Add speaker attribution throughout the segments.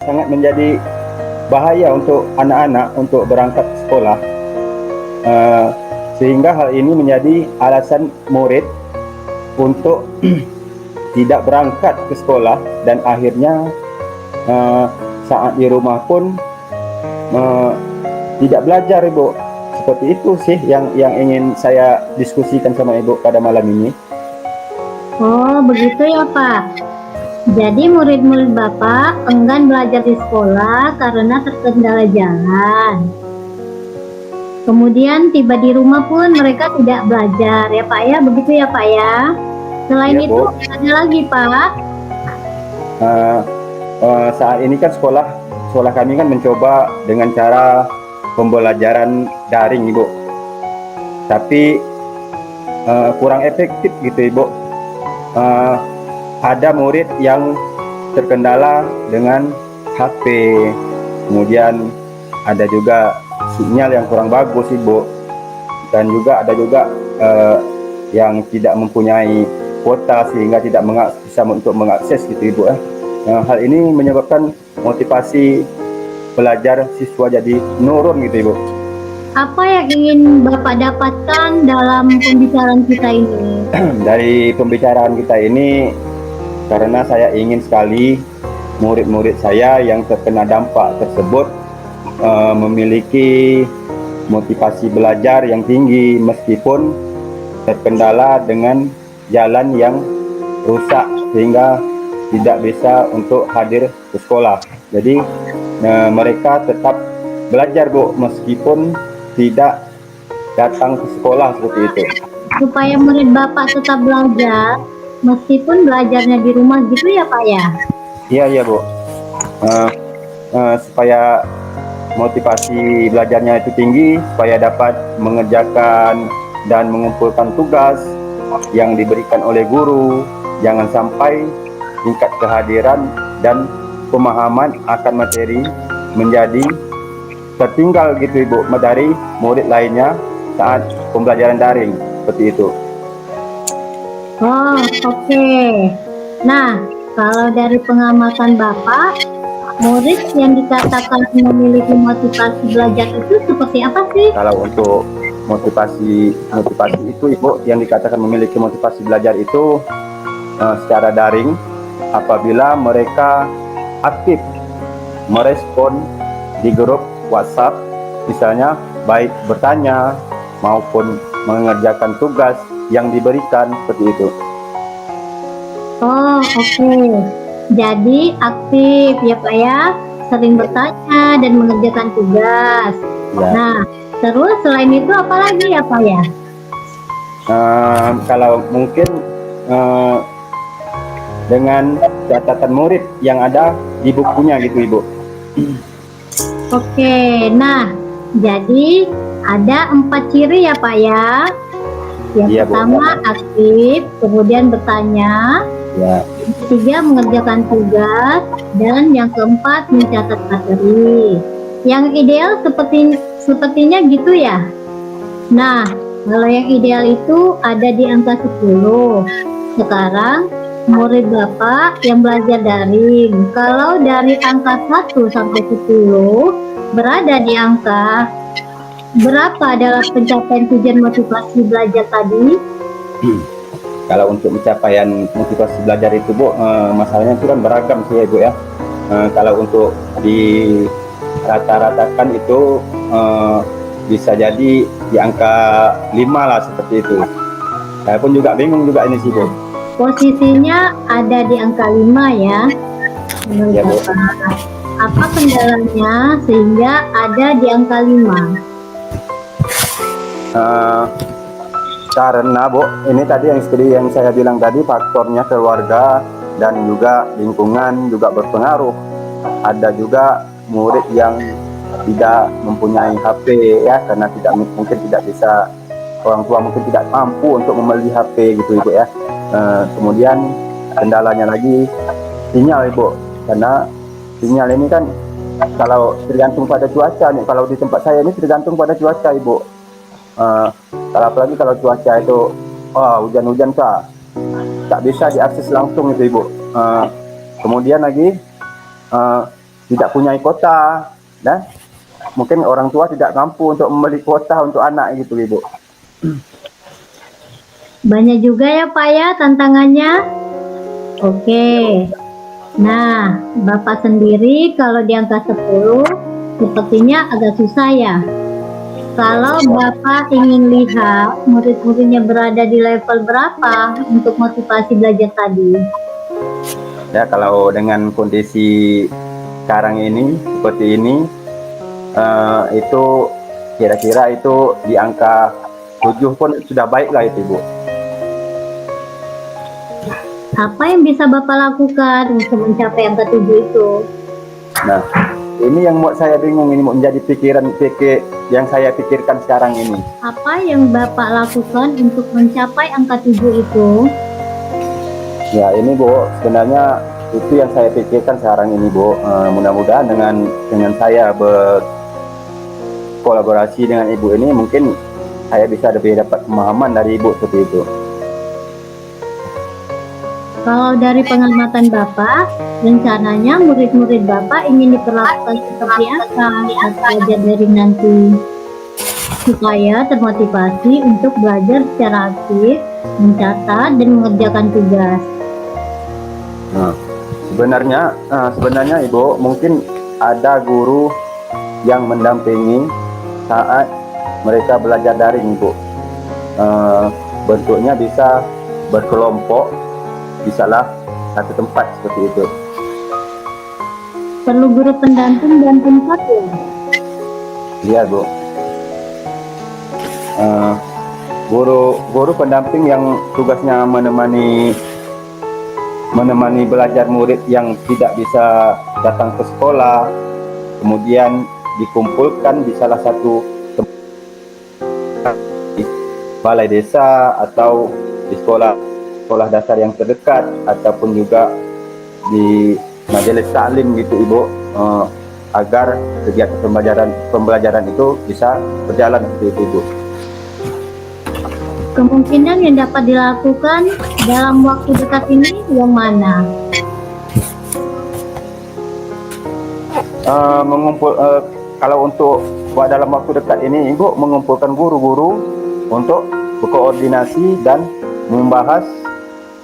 Speaker 1: sangat menjadi bahaya untuk anak-anak untuk berangkat ke sekolah. Uh, Sehingga hal ini menjadi alasan murid untuk tidak berangkat ke sekolah, dan akhirnya saat di rumah pun tidak belajar, Ibu. Seperti itu sih yang ingin saya diskusikan sama Ibu pada malam ini.
Speaker 2: Oh, begitu ya Pak. Jadi murid-murid Bapak enggan belajar di sekolah karena terkendala jalan. Kemudian tiba di rumah pun mereka tidak belajar ya Pak ya, begitu ya Pak ya. Selain
Speaker 1: Ya,
Speaker 2: itu
Speaker 1: Bu.
Speaker 2: ada lagi Pak.
Speaker 1: Saat ini kan sekolah kami kan mencoba dengan cara pembelajaran daring, Ibu. Tapi kurang efektif gitu, Ibu. Ada murid yang terkendala dengan HP, kemudian ada juga sinyal yang kurang bagus, Ibu, dan juga ada juga yang tidak mempunyai kuota sehingga tidak bisa untuk mengakses gitu, Ibu. Hal ini menyebabkan motivasi belajar siswa jadi menurun gitu, Ibu.
Speaker 2: Apa yang ingin Bapak dapatkan dalam pembicaraan kita ini?
Speaker 1: Dari pembicaraan kita ini, karena saya ingin sekali murid-murid saya yang terkena dampak tersebut memiliki motivasi belajar yang tinggi meskipun terkendala dengan jalan yang rusak sehingga tidak bisa untuk hadir ke sekolah. Jadi mereka tetap belajar, Bu, meskipun tidak datang ke sekolah, seperti itu.
Speaker 2: Supaya murid Bapak tetap belajar meskipun belajarnya di rumah gitu ya Pak ya?
Speaker 1: Iya, Bu. Supaya motivasi belajarnya itu tinggi, supaya dapat mengerjakan dan mengumpulkan tugas yang diberikan oleh guru. Jangan sampai tingkat kehadiran dan pemahaman akan materi menjadi tertinggal gitu, Ibu, dari murid lainnya saat pembelajaran daring, seperti itu.
Speaker 2: Oh, oke. Nah, kalau dari pengamatan Bapak, murid yang dikatakan memiliki motivasi belajar itu seperti apa sih?
Speaker 1: Kalau untuk motivasi itu, Ibu, yang dikatakan memiliki motivasi belajar itu secara daring apabila mereka aktif merespon di grup WhatsApp, misalnya baik bertanya maupun mengerjakan tugas yang diberikan, seperti itu.
Speaker 2: Oh, oke. Jadi aktif ya Pak ya, sering bertanya dan mengerjakan tugas.
Speaker 1: Ya.
Speaker 2: Nah, terus selain itu apa lagi ya Pak ya?
Speaker 1: Kalau mungkin dengan catatan murid yang ada di bukunya gitu, Ibu.
Speaker 2: Oke, nah jadi ada 4 ciri ya Pak ya. Yang
Speaker 1: Iya,
Speaker 2: pertama
Speaker 1: Bu.
Speaker 2: aktif, kemudian bertanya,
Speaker 1: Ya.
Speaker 2: yang ketiga mengerjakan tugas, dan yang keempat mencatat materi. Yang ideal sepertinya gitu ya. Nah, kalau yang ideal itu ada di angka 10. Sekarang murid Bapak yang belajar daring, kalau dari angka 1 sampai 10 berada di angka berapa dalam pencapaian tujuan motivasi belajar tadi?
Speaker 1: Kalau untuk pencapaian motivasi belajar itu, Bu, masalahnya itu kan beragam sih ya, Bu ya. Kalau untuk di rata-ratakan itu bisa jadi di angka 5 lah, seperti itu. Saya pun juga bingung juga ini sih, Bu.
Speaker 2: Posisinya ada di angka 5 ya.
Speaker 1: Ya, Bu.
Speaker 2: Apa kendalanya sehingga ada di angka 5?
Speaker 1: Karena, Bu, ini tadi yang seperti yang saya bilang tadi, faktornya keluarga dan juga lingkungan juga berpengaruh. Ada juga murid yang tidak mempunyai HP ya, karena mungkin tidak bisa, orang tua mungkin tidak mampu untuk membeli HP gitu, Ibu ya. Kemudian kendalanya lagi sinyal, Ibu, karena sinyal ini kan kalau tergantung pada cuaca nih. Kalau di tempat saya ini tergantung pada cuaca, Ibu. Kalau apalagi kalau cuaca itu hujan-hujan tak bisa diakses langsung itu, Ibu. Kemudian lagi tidak punya kuota, dan mungkin orang tua tidak mampu untuk membeli kuota untuk anak gitu Ibu.
Speaker 2: Banyak juga ya Pak ya tantangannya. Oke. Nah, Bapak sendiri kalau di angka 10 sepertinya agak susah ya. Kalau Bapak ingin lihat murid-muridnya berada di level berapa untuk motivasi belajar tadi?
Speaker 1: Ya, kalau dengan kondisi sekarang ini seperti ini, itu kira-kira itu di angka 7 pun sudah baik lah itu Ibu.
Speaker 2: Apa yang bisa Bapak lakukan untuk mencapai angka 7 itu?
Speaker 1: Nah, ini yang buat saya bingung, ini mau menjadi yang saya pikirkan sekarang ini.
Speaker 2: Apa yang Bapak lakukan untuk mencapai angka 7 itu?
Speaker 1: Ya, ini Bu, sebenarnya itu yang saya pikirkan sekarang ini Bu. Mudah-mudahan dengan saya berkolaborasi dengan Ibu ini, mungkin saya bisa lebih dapat pemahaman dari Ibu seperti itu.
Speaker 2: Kalau dari pengamatan Bapak, rencananya murid-murid Bapak ingin diperlakukan seperti apa saat belajar dari nanti? Supaya termotivasi untuk belajar secara aktif, mencatat, dan mengerjakan tugas.
Speaker 1: Nah, sebenarnya Ibu, mungkin ada guru yang mendampingi saat mereka belajar daring Ibu. Bentuknya bisa berkelompok, bisalah satu tempat seperti itu.
Speaker 2: Perlu guru pendamping dan tempat ya?
Speaker 1: Iya Bu. Guru pendamping yang tugasnya menemani belajar murid yang tidak bisa datang ke sekolah, kemudian dikumpulkan di salah satu tempat di balai desa atau di sekolah dasar yang terdekat, ataupun juga di majelis taklim gitu Ibu, agar kegiatan pembelajaran itu bisa berjalan seperti itu Ibu.
Speaker 2: Kemungkinan yang dapat dilakukan dalam waktu dekat ini yang mana?
Speaker 1: Kalau untuk dalam waktu dekat ini Ibu mengumpulkan guru-guru untuk berkoordinasi dan membahas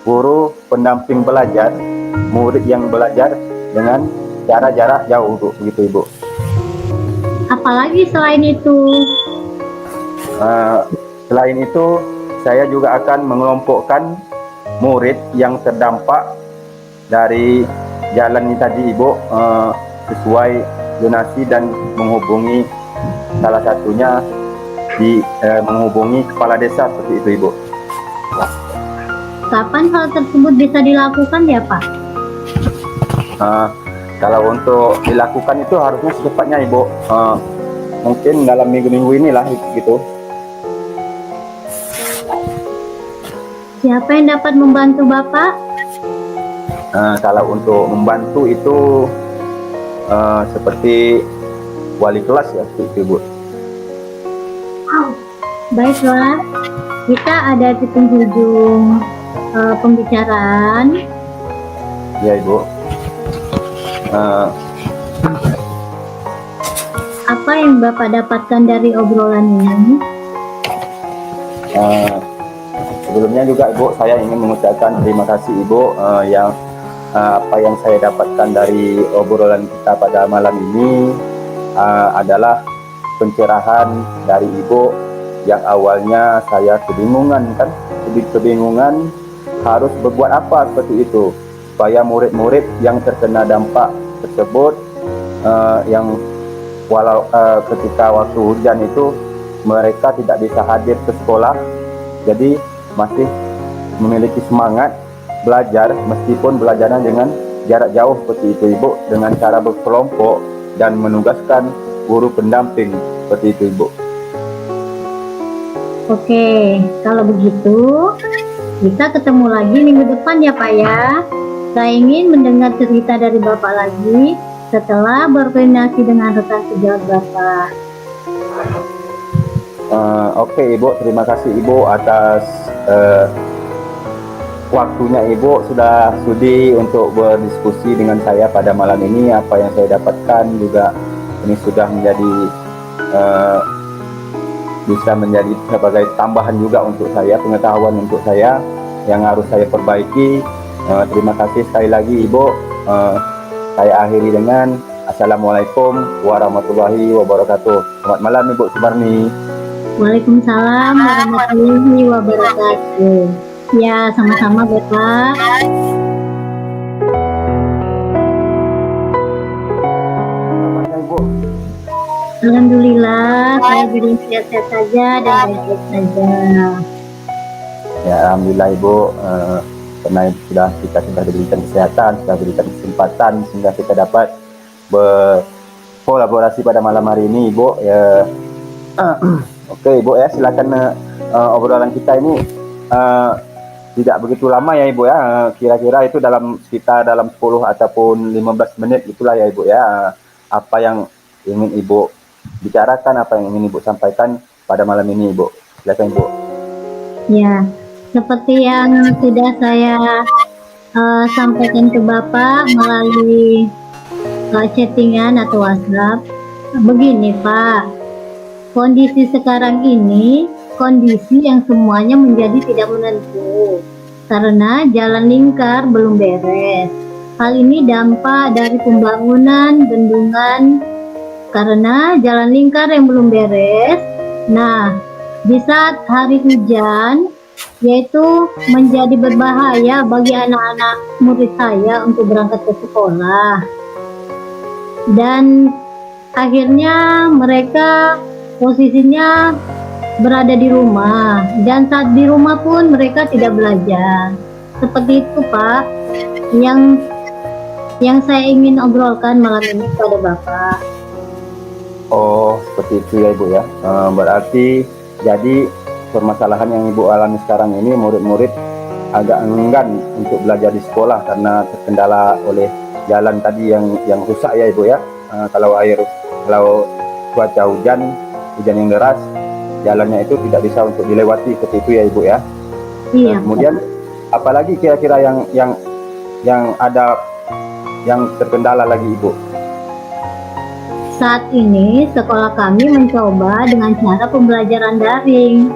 Speaker 1: guru pendamping belajar murid yang belajar dengan jarak jauh Bu, begitu Ibu.
Speaker 2: Apalagi selain itu?
Speaker 1: Selain itu, saya juga akan mengelompokkan murid yang terdampak dari jalan ini tadi Ibu, sesuai zonasi, dan menghubungi salah satunya menghubungi kepala desa seperti itu Ibu.
Speaker 2: Kapan hal tersebut bisa dilakukan ya Pak?
Speaker 1: Kalau untuk dilakukan itu harusnya secepatnya Ibu, mungkin dalam minggu-minggu inilah gitu.
Speaker 2: Siapa yang dapat membantu Bapak?
Speaker 1: Kalau untuk membantu itu seperti wali kelas ya seperti Ibu.
Speaker 2: Baiklah, kita ada di penghujung pembicaraan.
Speaker 1: Ya Ibu.
Speaker 2: Apa yang Bapak dapatkan dari obrolan ini?
Speaker 1: Sebelumnya juga Ibu, saya ingin mengucapkan terima kasih Ibu, apa yang saya dapatkan dari obrolan kita pada malam ini adalah pencerahan dari Ibu yang awalnya saya kebingungan harus berbuat apa seperti itu supaya murid-murid yang terkena dampak tersebut, yang ketika waktu hujan itu mereka tidak bisa hadir ke sekolah, jadi masih memiliki semangat belajar meskipun belajarnya dengan jarak jauh seperti itu Ibu, dengan cara berkelompok dan menugaskan guru pendamping seperti itu Ibu.
Speaker 2: Oke, kalau begitu kita ketemu lagi minggu depan ya Pak ya. Saya ingin mendengar cerita dari Bapak lagi setelah berkoordinasi dengan rekan sejawat Bapak.
Speaker 1: Oke Ibu, terima kasih Ibu atas waktunya Ibu sudah sudi untuk berdiskusi dengan saya pada malam ini. Apa yang saya dapatkan juga ini sudah menjadi eh, bisa menjadi sebagai tambahan juga untuk saya, pengetahuan untuk saya yang harus saya perbaiki. Terima kasih sekali lagi Ibu. Saya akhiri dengan Assalamualaikum warahmatullahi wabarakatuh. Selamat malam Ibu Sumarni.
Speaker 2: Waalaikumsalam warahmatullahi wabarakatuh. Ya, sama-sama Bapak.
Speaker 1: Kabarnya Ibu?
Speaker 2: Alhamdulillah, saya jadi sehat-sehat saja dan baik-baik saja.
Speaker 1: Ya, alhamdulillah Ibu, karena kita sudah diberikan kesehatan, sudah diberikan kesempatan sehingga kita dapat berkolaborasi pada malam hari ini Ibu. Ya, oke Ibu ya, silakan obrolan kita ini tidak begitu lama ya Ibu ya. Kira-kira itu kita dalam 10 ataupun 15 menit itulah ya Ibu ya. Apa yang ingin Ibu bicarakan, apa yang ingin Ibu sampaikan pada malam ini Ibu. Silakan Ibu.
Speaker 2: Ya, seperti yang sudah saya sampaikan ke Bapak melalui chattingan atau WhatsApp. Begini Pak, kondisi sekarang ini kondisi yang semuanya menjadi tidak menentu karena jalan lingkar belum beres. Hal ini dampak dari pembangunan bendungan karena jalan lingkar yang belum beres. Nah, di saat hari hujan, yaitu menjadi berbahaya bagi anak-anak murid saya untuk berangkat ke sekolah. Dan akhirnya mereka posisinya berada di rumah, dan saat di rumah pun mereka tidak belajar. Seperti itu Pak, yang saya ingin obrolkan malam ini kepada Bapak.
Speaker 1: Oh, seperti itu ya Ibu ya. Berarti jadi permasalahan yang Ibu alami sekarang ini, murid-murid agak enggan untuk belajar di sekolah karena terkendala oleh jalan tadi yang rusak ya Ibu ya. Kalau cuaca hujan yang deras, jalannya itu tidak bisa untuk dilewati, seperti itu ya Ibu ya.
Speaker 2: Iya.
Speaker 1: Kemudian apalagi kira-kira yang ada yang terkendala lagi Ibu?
Speaker 2: Saat ini sekolah kami mencoba dengan cara pembelajaran daring,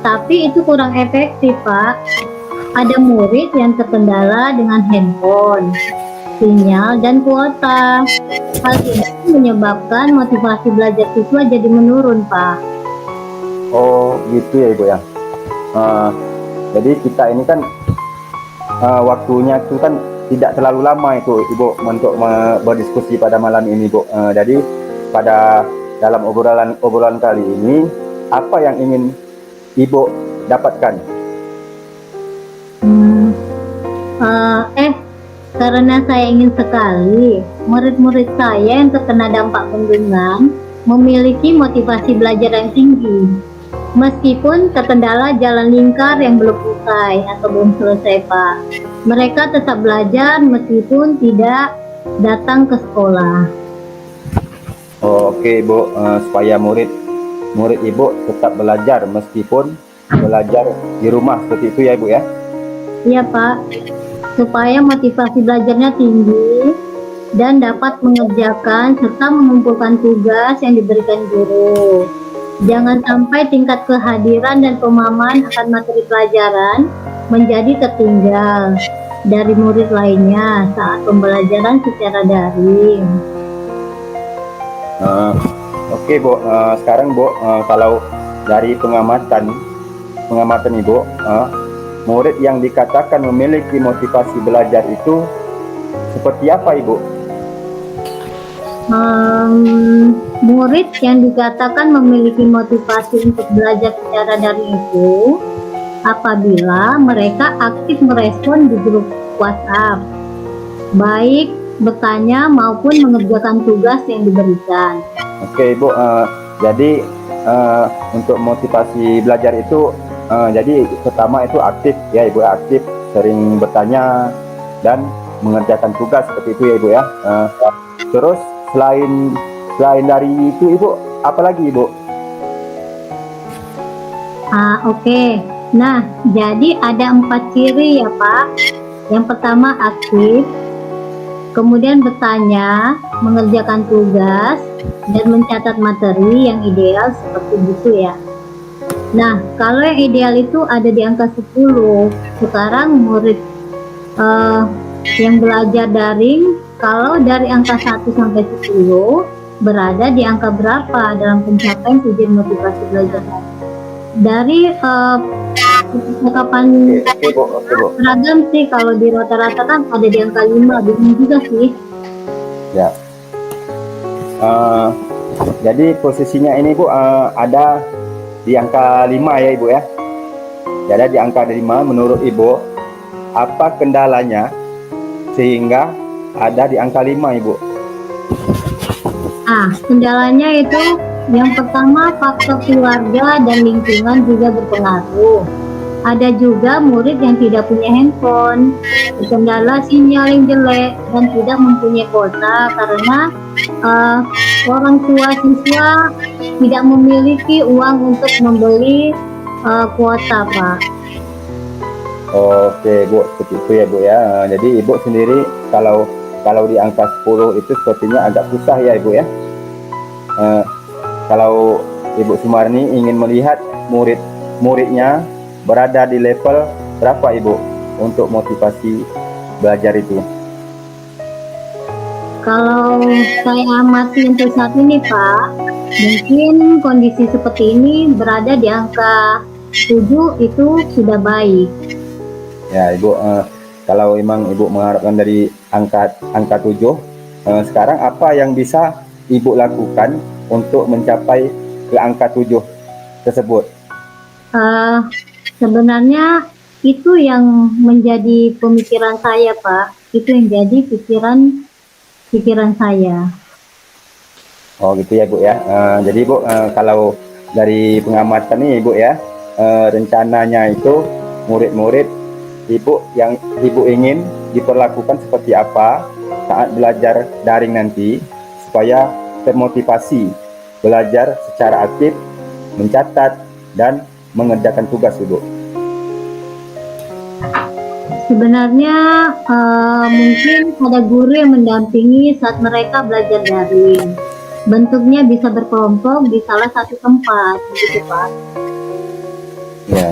Speaker 2: tapi itu kurang efektif Pak. Ada murid yang terkendala dengan handphone, sinyal, dan kuota. Hal ini menyebabkan motivasi belajar siswa jadi menurun Pak.
Speaker 1: Oh gitu ya Ibu ya. Jadi kita ini kan waktunya itu kan tidak terlalu lama itu Ibu untuk berdiskusi pada malam ini Bu. Jadi pada dalam obrolan kali ini, apa yang ingin Ibu dapatkan?
Speaker 2: Karena saya ingin sekali murid-murid saya yang terkena dampak bendungan memiliki motivasi belajar yang tinggi. Meskipun terkendala jalan lingkar yang belum usai atau belum selesai Pak, mereka tetap belajar meskipun tidak datang ke sekolah.
Speaker 1: Oh, oke Bu, supaya murid Ibu tetap belajar meskipun belajar di rumah, seperti itu ya Ibu ya?
Speaker 2: Iya Pak, supaya motivasi belajarnya tinggi dan dapat mengerjakan serta mengumpulkan tugas yang diberikan guru. Jangan sampai tingkat kehadiran dan pemahaman akan materi pelajaran menjadi tertinggal dari murid lainnya saat pembelajaran secara daring.
Speaker 1: Oke Bu, sekarang Bu, kalau dari pengamatan Ibu, murid yang dikatakan memiliki motivasi belajar itu seperti apa Ibu?
Speaker 2: Murid yang dikatakan memiliki motivasi untuk belajar secara daring itu apabila mereka aktif merespon di grup WhatsApp, baik bertanya maupun mengerjakan tugas yang diberikan.
Speaker 1: Oke Ibu, jadi untuk motivasi belajar itu jadi pertama itu aktif ya Ibu, aktif, sering bertanya dan mengerjakan tugas, seperti itu ya Ibu ya. Terus selain dari itu Ibu, apa lagi Ibu?
Speaker 2: Oke. Nah, jadi ada 4 ciri ya Pak. Yang pertama aktif, kemudian bertanya, mengerjakan tugas, dan mencatat materi yang ideal seperti itu ya. Nah, kalau yang ideal itu ada di angka 10. Sekarang murid eh, yang belajar daring, kalau dari angka 1 sampai 10, berada di angka berapa dalam pencapaian tujuan motivasi belajar? Dari percakapan
Speaker 1: Oke Bu, oke Bu.
Speaker 2: seragam sih, kalau di rata-rata kan ada di angka 5, bingung juga sih.
Speaker 1: Ya. Eh, jadi posisinya ini Bu ada di angka 5 ya Ibu ya. Jadi di angka 5 menurut Ibu apa kendalanya sehingga ada di angka 5 Ibu?
Speaker 2: Kendalanya itu yang pertama faktor keluarga dan lingkungan juga berpengaruh. Ada juga murid yang tidak punya handphone, kendala sinyal yang jelek, dan tidak mempunyai kuota karena orang tua siswa tidak memiliki uang untuk membeli kuota, Pak.
Speaker 1: Oke Bu, seperti itu ya Bu ya. Jadi Ibu sendiri kalau di angka 10 itu sepertinya agak susah ya Ibu ya. Kalau Ibu Sumarni ingin melihat muridnya berada di level berapa Ibu untuk motivasi belajar itu?
Speaker 2: Kalau saya amati untuk saat ini Pak, mungkin kondisi seperti ini berada di angka 7 itu sudah baik.
Speaker 1: Ya Ibu, kalau memang Ibu mengharapkan dari angka 7, sekarang apa yang bisa Ibu lakukan untuk mencapai ke angka 7 tersebut?
Speaker 2: Sebenarnya itu yang menjadi pemikiran saya Pak, itu yang jadi pikiran saya.
Speaker 1: Oh gitu ya Bu ya. Jadi Bu, kalau dari pengamatan nih Ibu ya, rencananya itu murid-murid Ibu yang Ibu ingin diperlakukan seperti apa saat belajar daring nanti supaya termotivasi belajar secara aktif, mencatat dan mengerjakan tugas Ibu.
Speaker 2: Sebenarnya mungkin ada guru yang mendampingi saat mereka belajar daring. Bentuknya bisa berkelompok di salah satu tempat, begitu Pak.
Speaker 1: Ya,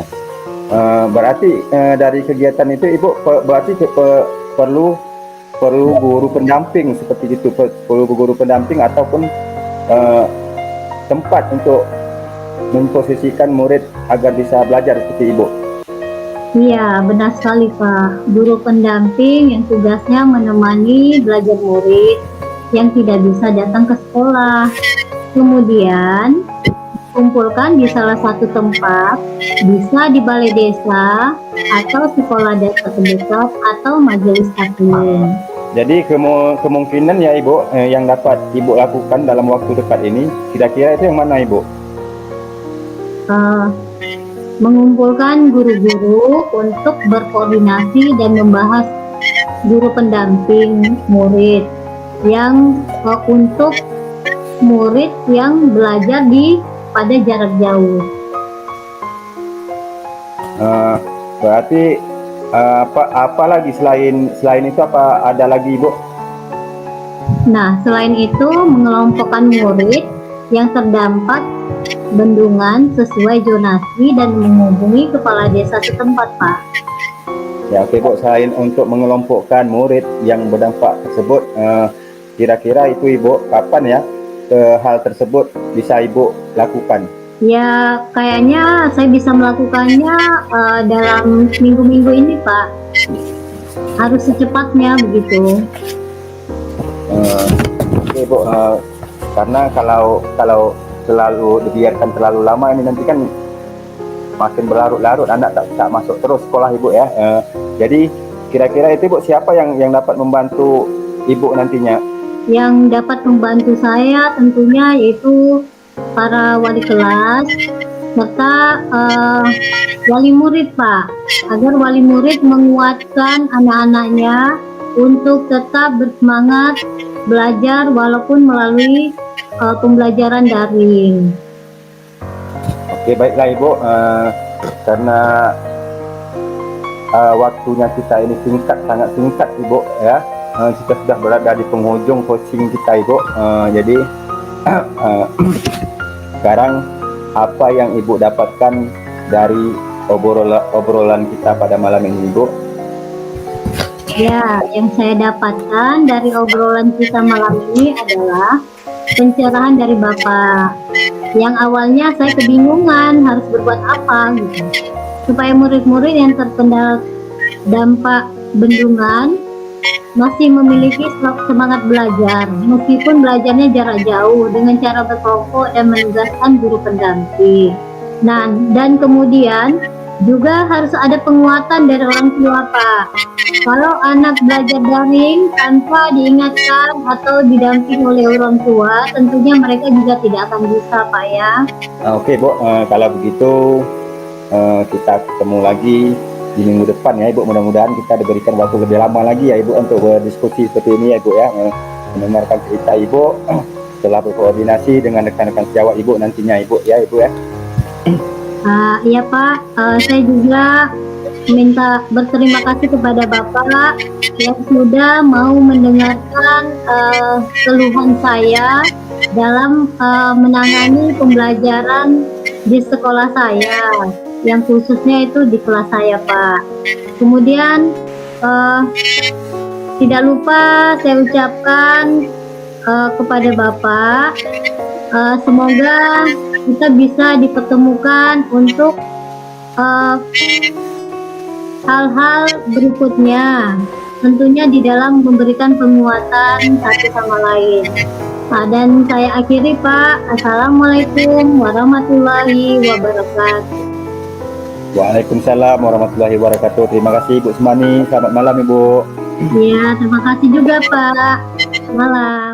Speaker 1: berarti dari kegiatan itu Ibu berarti perlu guru pendamping seperti itu, perlu guru pendamping ataupun tempat untuk memposisikan murid agar bisa belajar seperti Ibu.
Speaker 2: Iya, benar sekali Pak. Guru pendamping yang tugasnya menemani belajar murid yang tidak bisa datang ke sekolah. Kemudian kumpulkan di salah satu tempat, bisa di balai desa atau sekolah desa terdekat atau majelis taklim.
Speaker 1: Jadi kemungkinan ya Ibu yang dapat Ibu lakukan dalam waktu dekat ini, kira-kira itu yang mana Ibu?
Speaker 2: Mengumpulkan guru-guru untuk berkoordinasi dan membahas guru pendamping murid yang untuk murid yang belajar pada jarak jauh.
Speaker 1: Berarti apa lagi selain itu, apa ada lagi Ibu?
Speaker 2: Nah, selain itu mengelompokkan murid yang terdampak bendungan sesuai zonasi dan menghubungi kepala desa setempat, Pak.
Speaker 1: Ya oke Bu, selain untuk mengelompokkan murid yang berdampak tersebut, kira-kira itu Ibu kapan ya hal tersebut bisa Ibu lakukan?
Speaker 2: Ya, kayaknya saya bisa melakukannya dalam minggu-minggu ini, Pak. Harus secepatnya begitu.
Speaker 1: Oke Bu, karena kalau selalu dibiarkan terlalu lama ini nanti kan makin berlarut-larut, anak tak masuk terus sekolah Ibu ya. Jadi kira-kira itu Ibu, siapa yang dapat membantu Ibu nantinya?
Speaker 2: Yang dapat membantu saya tentunya yaitu para wali kelas serta wali murid Pak, agar wali murid menguatkan anak-anaknya untuk tetap bersemangat belajar walaupun melalui pembelajaran daring.
Speaker 1: Oke baiklah Ibu, karena waktunya kita ini singkat, sangat singkat Ibu ya. Kita sudah berada di penghujung coaching kita Ibu. Jadi sekarang apa yang Ibu dapatkan dari obrolan kita pada malam ini Ibu?
Speaker 2: Ya, yang saya dapatkan dari obrolan kita malam ini adalah pencerahan dari Bapak. Yang awalnya saya kebingungan harus berbuat apa gitu. Supaya murid-murid yang terkendala dampak bendungan masih memiliki semangat belajar, meskipun belajarnya jarak jauh dengan cara berkelompok dan menugaskan guru pendamping. Nah, dan kemudian juga harus ada penguatan dari orang tua, Pak. Kalau anak belajar daring tanpa diingatkan atau didamping oleh orang tua, tentunya mereka juga tidak akan bisa, Pak ya.
Speaker 1: Oke Bu, kalau begitu kita ketemu lagi di minggu depan ya Ibu. Mudah-mudahan kita diberikan waktu lebih lama lagi ya Ibu untuk berdiskusi seperti ini ya Ibu ya, mendengarkan cerita Ibu setelah berkoordinasi dengan rekan-rekan sejawat Ibu nantinya Ibu ya Ibu ya.
Speaker 2: Iya Pak, saya juga minta berterima kasih kepada Bapak yang sudah mau mendengarkan keluhan saya dalam menangani pembelajaran di sekolah saya, yang khususnya itu di kelas saya Pak. Kemudian tidak lupa saya ucapkan kepada Bapak, semoga kita bisa dipertemukan untuk hal-hal berikutnya, tentunya di dalam memberikan penguatan satu sama lain. Dan saya akhiri Pak, Assalamualaikum warahmatullahi wabarakatuh.
Speaker 1: Waalaikumsalam warahmatullahi wabarakatuh. Terima kasih Ibu Semani, selamat malam Ibu.
Speaker 2: Ya, terima kasih juga Pak. Malam.